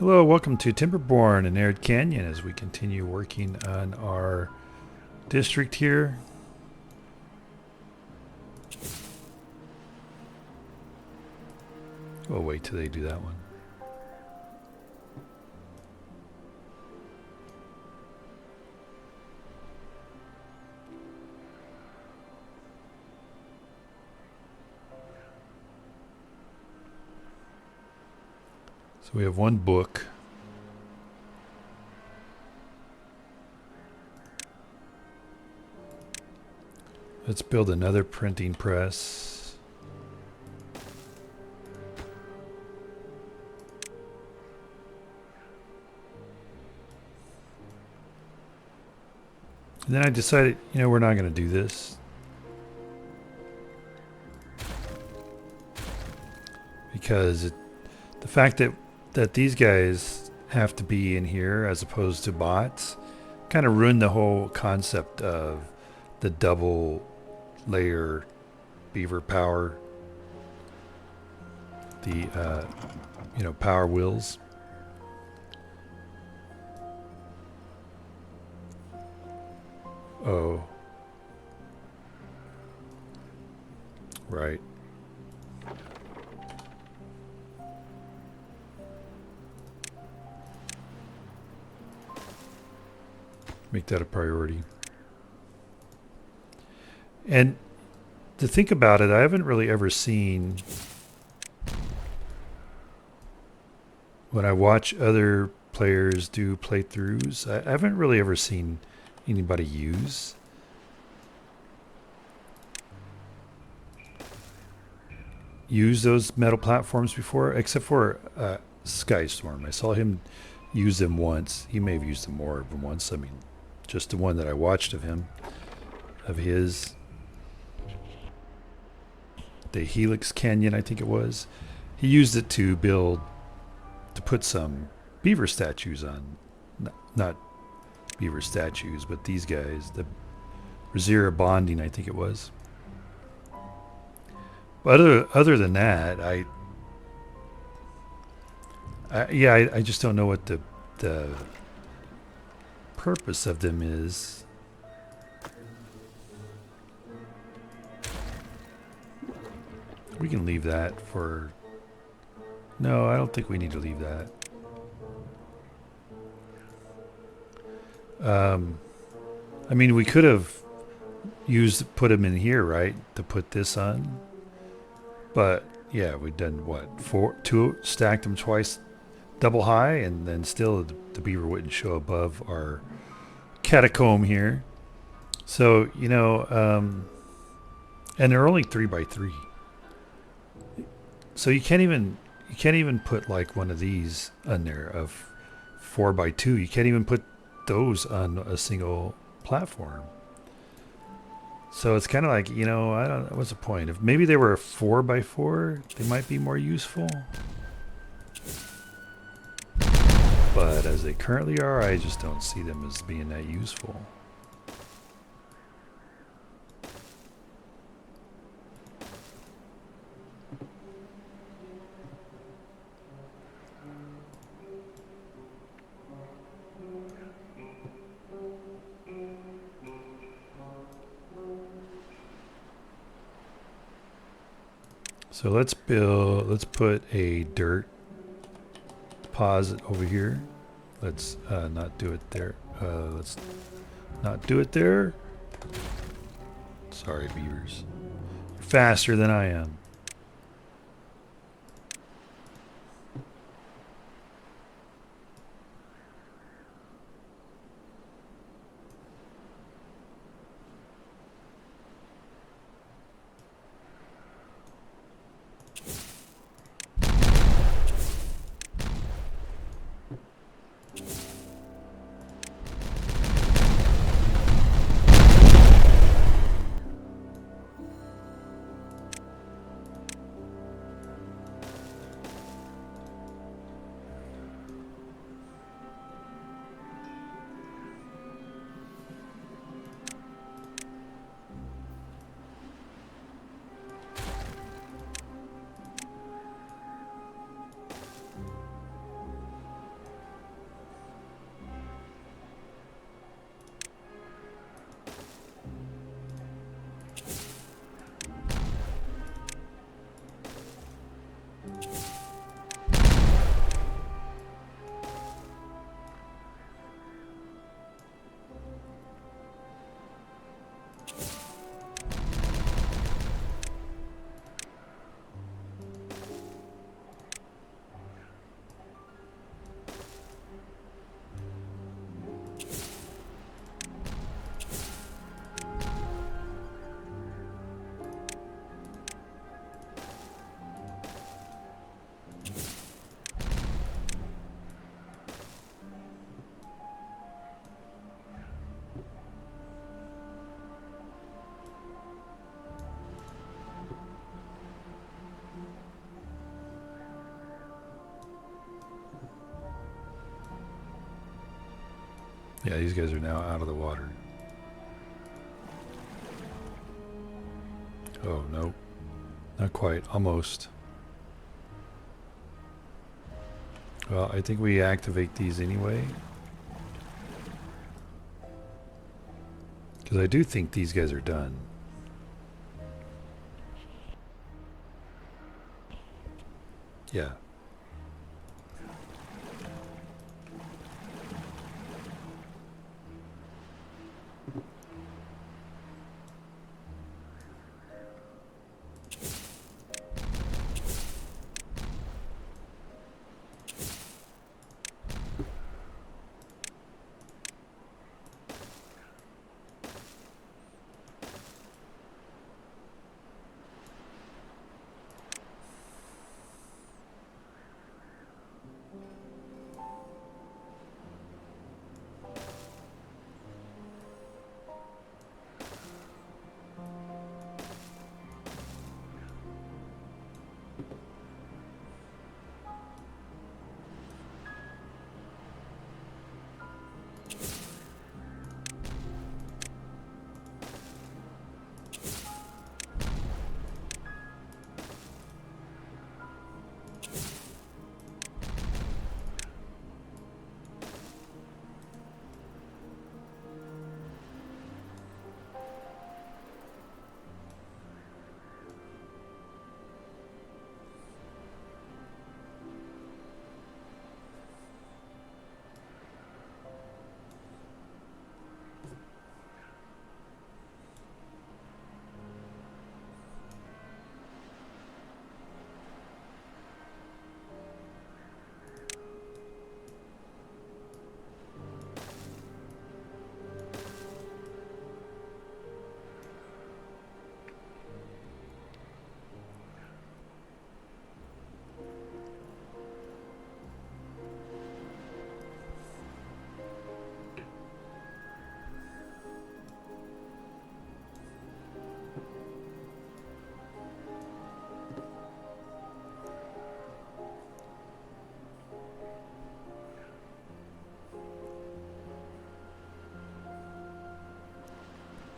Hello, welcome to Timberborn in Arid Canyon as we continue working on our district here. We'll wait till they do that one. So we have one book. Let's build another printing press. And then I decided, we're not going to do this. Because the fact that these guys have to be in here as opposed to bots kind of ruined the whole concept of the double layer beaver power, the power wheels. Oh, right. Make that a priority. And to think about it, I haven't really ever seen, when I watch other players do playthroughs, I haven't really ever seen anybody use those metal platforms before, except for Skystorm. I saw him use them once. He may have used them more than once. I mean, just the one that I watched of his. The Helix Canyon, I think it was. He used it to put some beaver statues on. Not beaver statues, but these guys. The Razira bonding, I think it was. But other than that, I just don't know what the purpose of them is. We can leave that for... No, I don't think we need to leave that. I mean, we could have put them in here, right? To put this on. But, yeah, we've done what? Two, stacked them twice double high, and then still the beaver wouldn't show above our catacomb here. So, and they're only 3x3. So you can't even put like one of these on there of 4x2. You can't even put those on a single platform. So it's kind of like, I don't know, what's the point? If maybe they were a 4x4, they might be more useful. But as they currently are, I just don't see them as being that useful. So let's put a dirt deposit over here. Let's not do it there. Let's not do it there. Sorry, beavers. You're faster than I am. Yeah, these guys are now out of the water. Oh, no. Not quite. Almost. Well, I think we activate these anyway. Because I do think these guys are done. Yeah.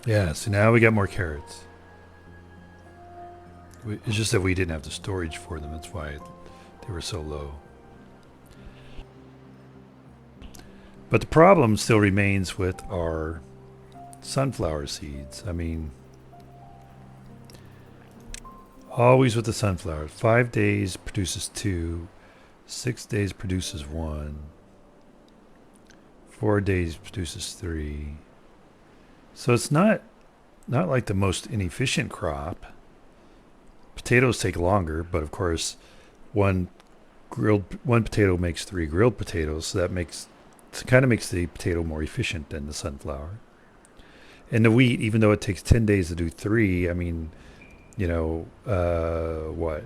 Yeah, so now we got more carrots. It's just that we didn't have the storage for them. That's why they were so low. But the problem still remains with our sunflower seeds. I mean, always with the sunflower. 5 days produces 2. 6 days produces 1. 4 days produces 3. So it's not like the most inefficient crop. Potatoes take longer, but of course, one potato makes 3 grilled potatoes, so it kind of makes the potato more efficient than the sunflower. And the wheat, even though it takes 10 days to do 3, I mean, you know, what?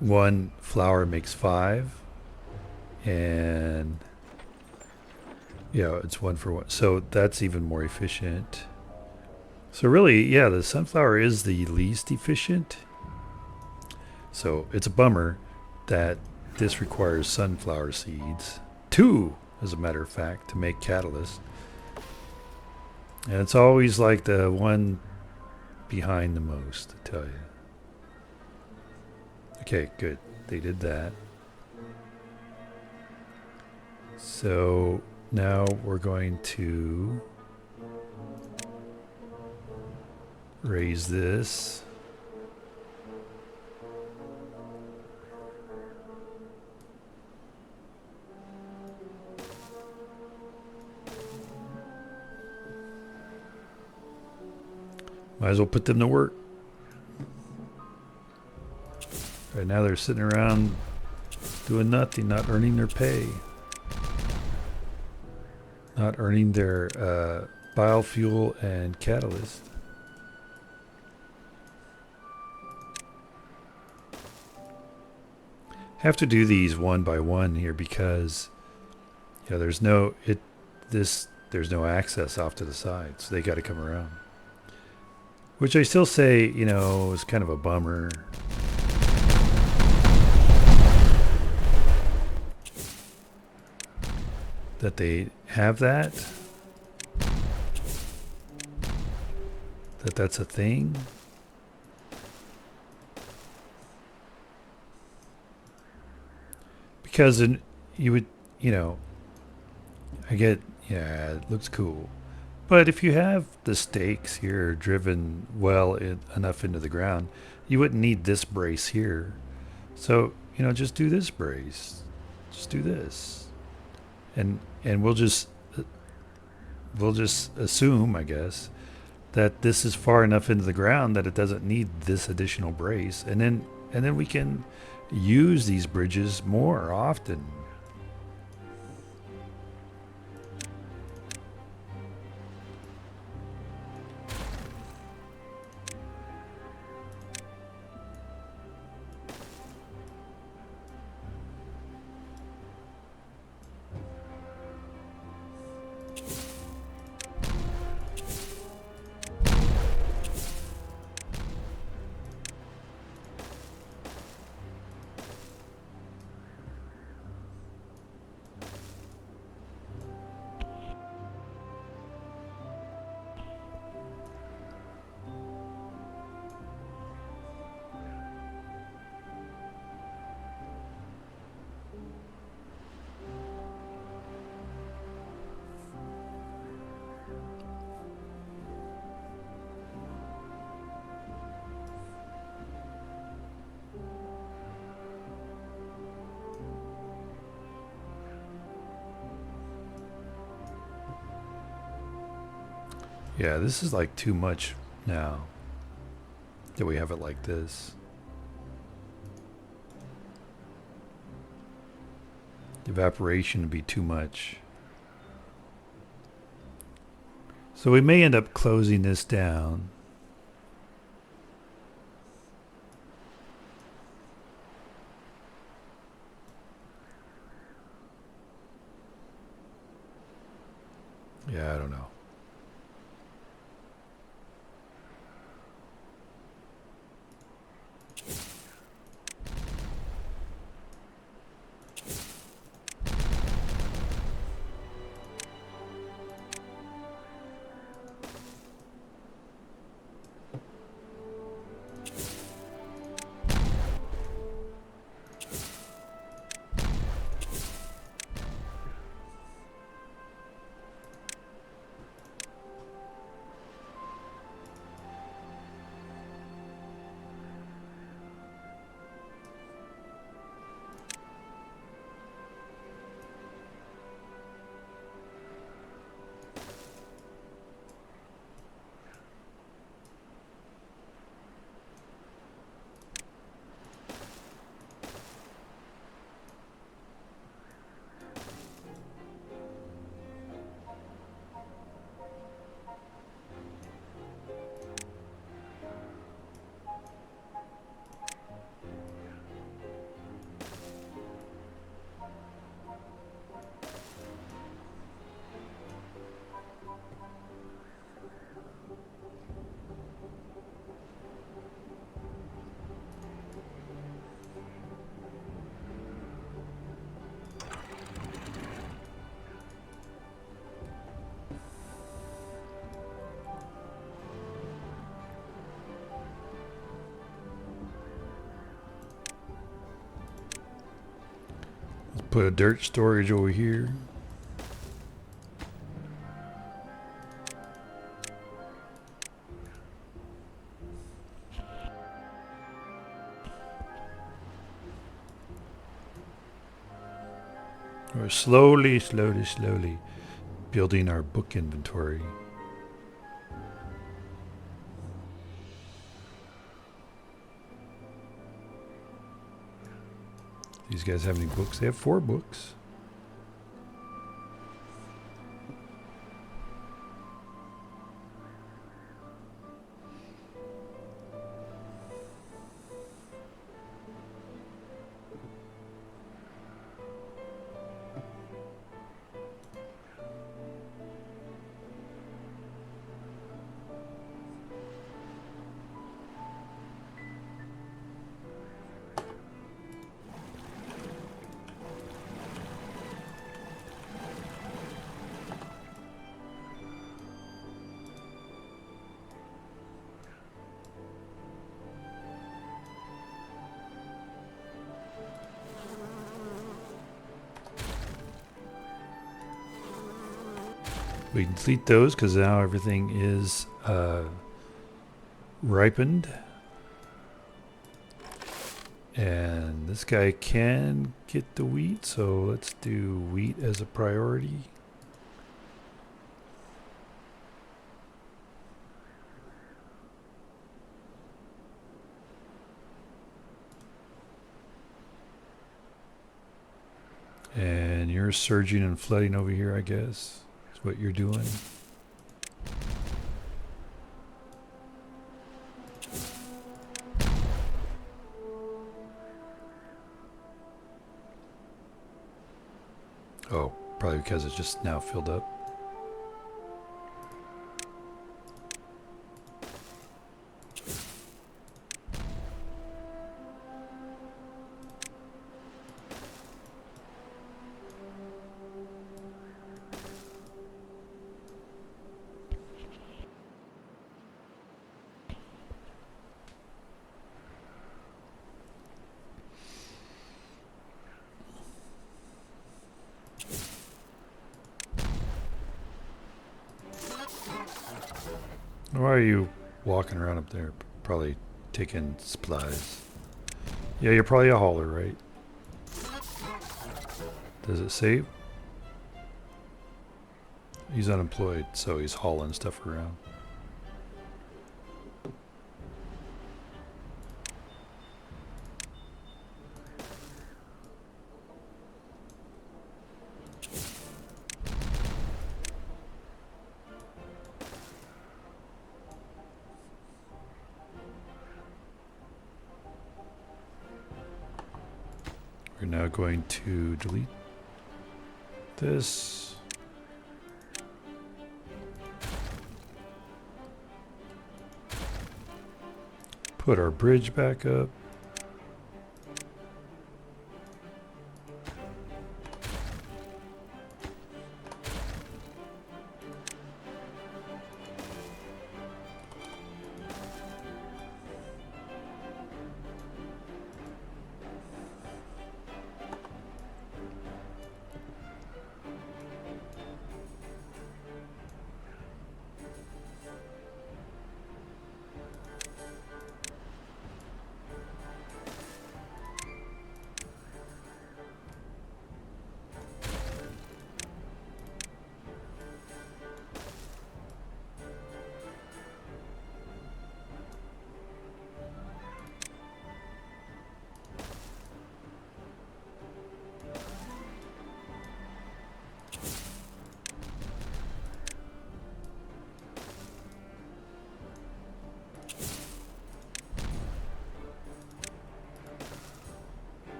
One flour makes 5, and it's 1 for 1. So that's even more efficient. So really, yeah, the sunflower is the least efficient. So it's a bummer that this requires sunflower seeds. 2, as a matter of fact, to make catalyst. And it's always like the one behind the most, I tell you. Okay, good. They did that. So now we're going to raise this. Might as well put them to work. Right now they're sitting around doing nothing, not earning their pay. Not earning their biofuel and catalyst. Have to do these one by one here because there's no access off to the side, so they got to come around. Which I still say, you know, is kind of a bummer. That they have that. That's a thing. Because you would, you know, I get, yeah, it looks cool. But if you have the stakes here driven enough into the ground, you wouldn't need this brace here. So, you know, just do this brace. Just do this. And we'll just assume, I guess, that this is far enough into the ground that it doesn't need this additional brace. And then we can use these bridges more often. Yeah, this is like too much now that we have it like this. Evaporation would be too much. So we may end up closing this down. Yeah, I don't know. Let's put a dirt storage over here. We're slowly building our book inventory. These guys have any books? They have 4 books. We can delete those because now everything is ripened. And this guy can get the wheat, so let's do wheat as a priority. And you're surging and flooding over here, I guess. That's what you're doing. Oh, probably because it's just now filled up. Why are you walking around up there? Probably taking supplies. Yeah, you're probably a hauler, right? Does it save? He's unemployed, so he's hauling stuff around. We're now going to delete this. Put our bridge back up.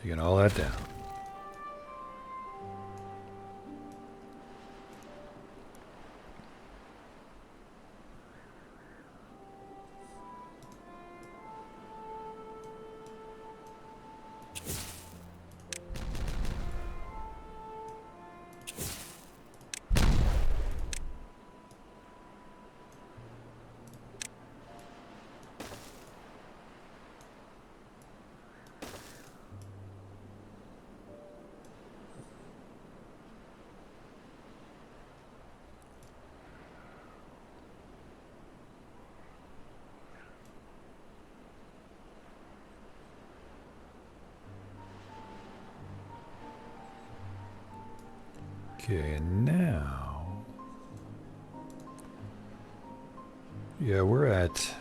Taking all that down. Okay, now, yeah, we're at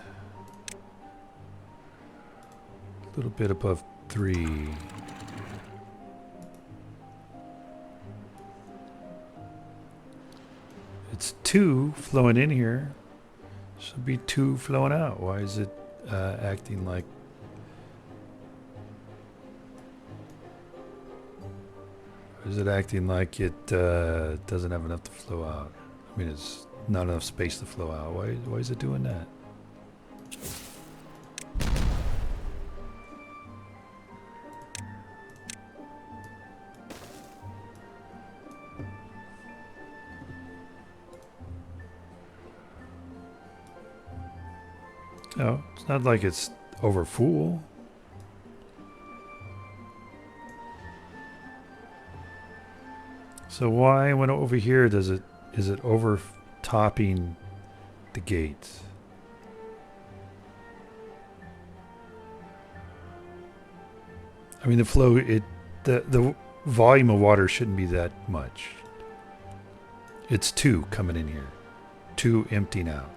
a little bit above 3. It's 2 flowing in here. Should be 2 flowing out. Why is it acting like... Is it acting like it doesn't have enough to flow out? I mean, it's not enough space to flow out. Why is it doing that? No, it's not like it's over full. So why, when over here, is it over topping the gates? I mean, the volume of water shouldn't be that much. It's 2 coming in here, 2 emptying out.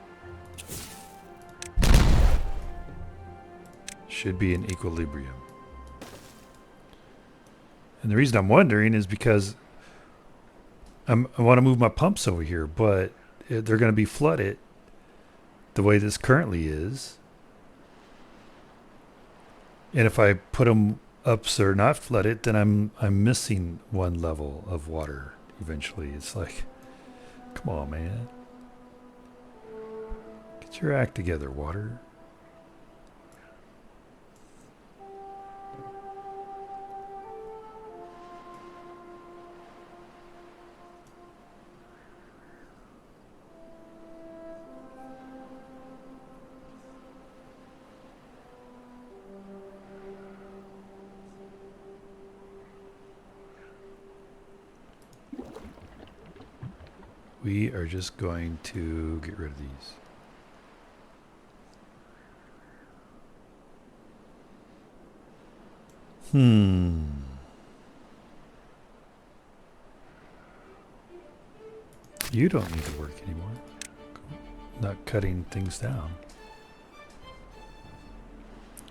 Should be in equilibrium. And the reason I'm wondering is because I want to move my pumps over here, but they're going to be flooded the way this currently is. And if I put them up so they're not flooded, then I'm missing 1 level of water eventually. It's like, come on, man. Get your act together, water. We are just going to get rid of these. You don't need to work anymore. Not cutting things down.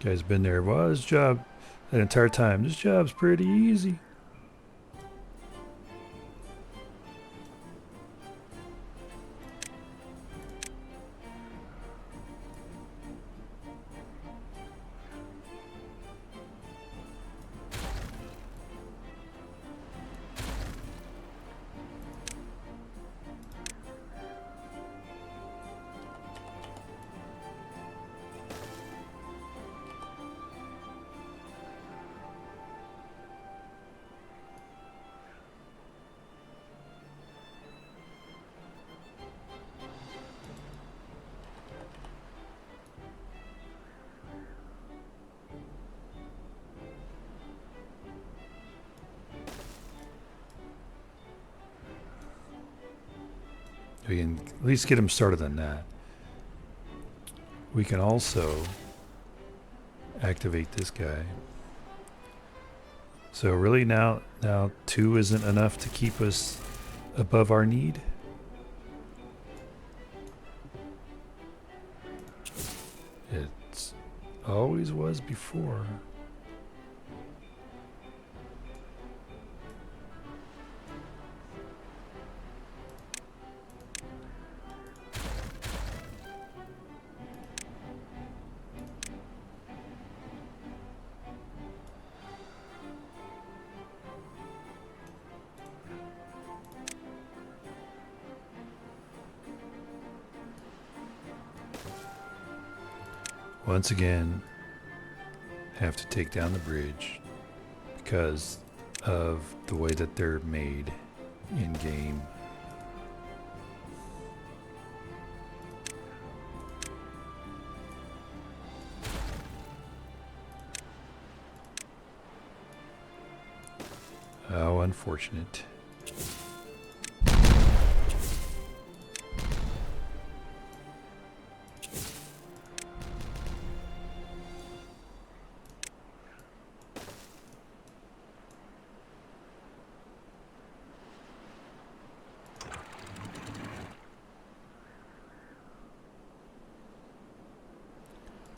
Guy's been there. Well, his job that entire time. This job's pretty easy. We can at least get him started on that. We can also activate this guy. So really now 2 isn't enough to keep us above our need. It always was before. Once again, have to take down the bridge because of the way that they're made in game. How unfortunate.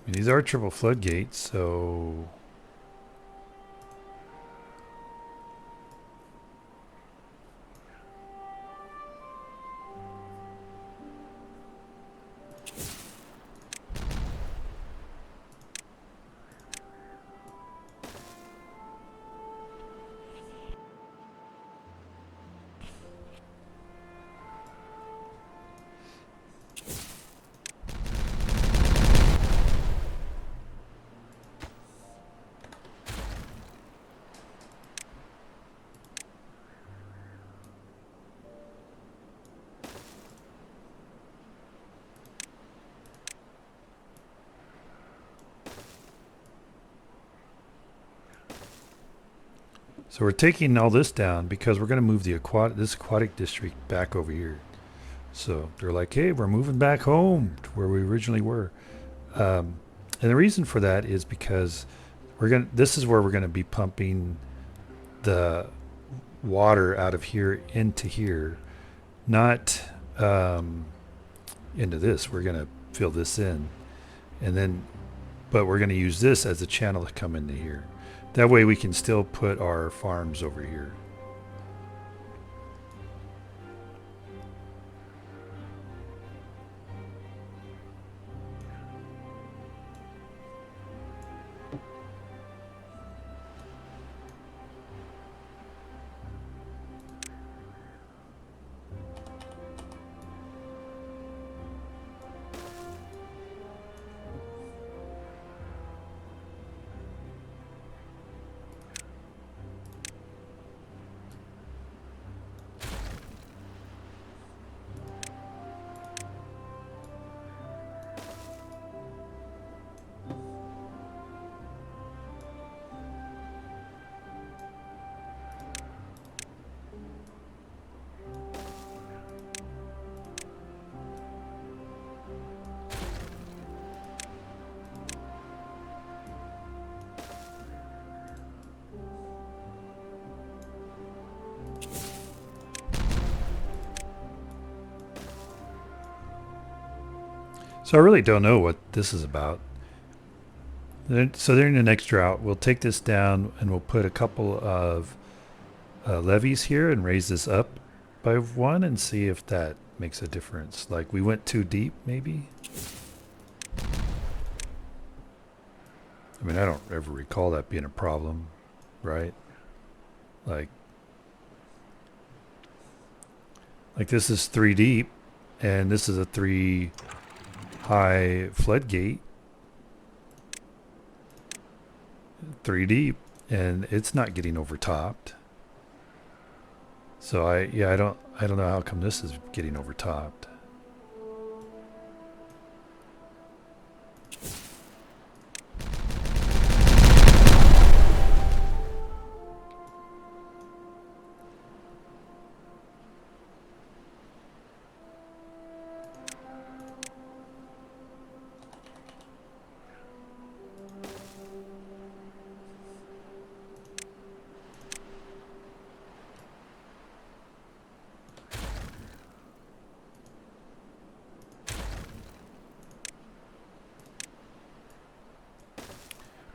These are triple floodgates, so So we're taking all this down because we're going to move the this aquatic district back over here. So they're like, hey, we're moving back home to where we originally were. And the reason for that is because this is where we're gonna be pumping the water out of here into here, not into this. We're gonna fill this in, and then, but we're gonna use this as a channel to come into here. That way we can still put our farms over here. So I really don't know what this is about. So during the next drought, we'll take this down and we'll put a couple of levees here and raise this up by one and see if that makes a difference. Like we went too deep, maybe. I mean, I don't ever recall that being a problem, right? Like this is 3 deep, and this is a 3 high floodgate. 3 deep, and it's not getting overtopped. So I don't know how come this is getting overtopped.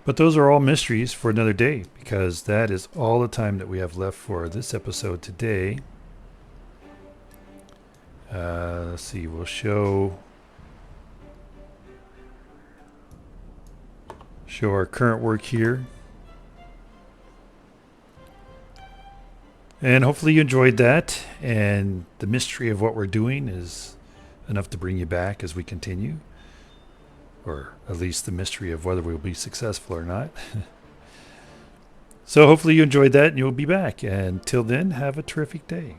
But those are all mysteries for another day, because that is all the time that we have left for this episode today. Let's see, we'll show our current work here. And hopefully you enjoyed that, and the mystery of what we're doing is enough to bring you back as we continue. Or at least the mystery of whether we'll be successful or not. So hopefully you enjoyed that and you'll be back. And till then, have a terrific day.